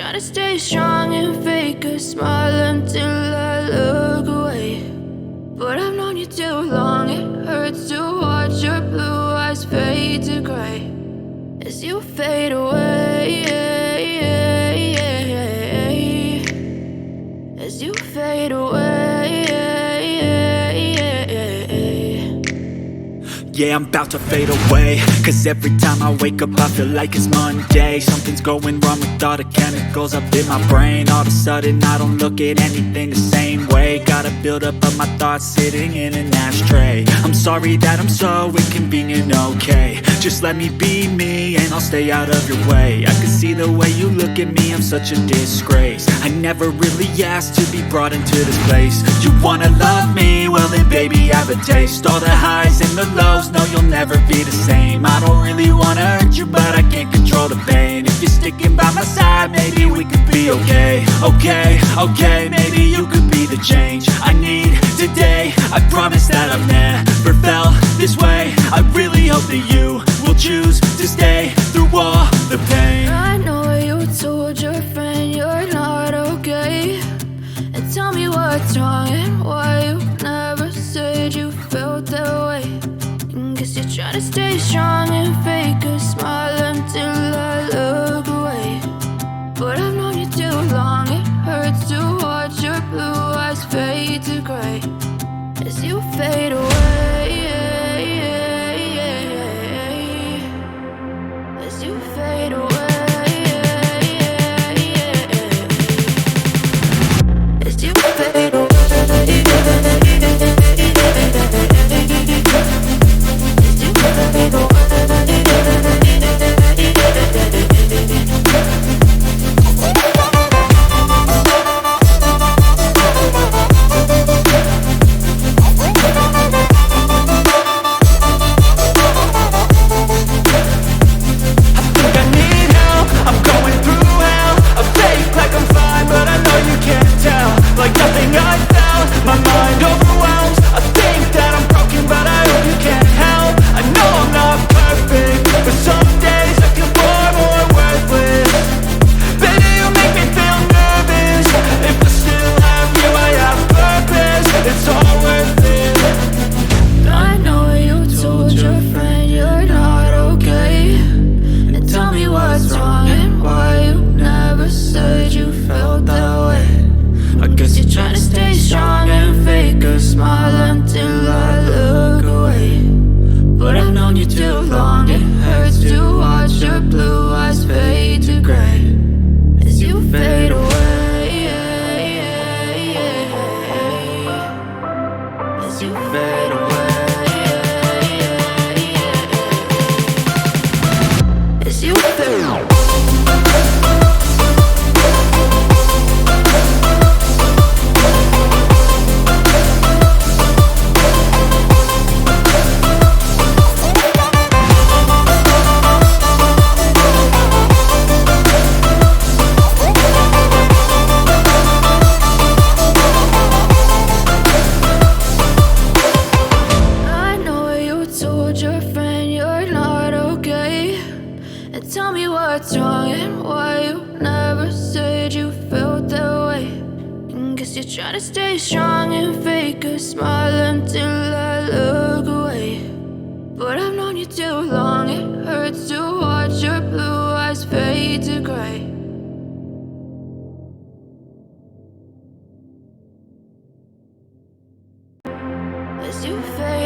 try to stay strong and fake a smile until I look away. But I've known you too long, it hurts to watch your blue eyes fade to gray as you fade away, as you fade away. Yeah, I'm about to fade away, cause every time I wake up I feel like it's Monday. Something's going wrong with all the chemicals up in my brain. All of a sudden I don't look at anything the same way. Got a buildup of my thoughts sitting in an ashtray. I'm sorry that I'm so inconvenient, okay. Just let me be me and I'll stay out of your way. I can see the way you look at me, I'm such a disgrace. I never really asked to be brought into this place. You wanna love me? Well then baby have a taste. All the highs and the lows, no, you'll never be the same. I don't really wanna hurt you, but I can't control the pain. If you're sticking by my side, maybe we could be okay. Okay, maybe you could be the change I need today. I promise that I've never felt this way. I really hope that you will choose to stay through all the pain. I know you told your friend you're not okay, and tell me what's wrong and why you never said you felt that way. Guess you're trying to stay strong and fake a smile until I look away. But I've known you too long, it hurts to watch your blue eyes fade to gray as you fade away, as you fade away, as you fade away. Try to stay strong and fake a smile until I look away. But I've known you too long, it hurts to watch your blue eyes fade to gray. As you fade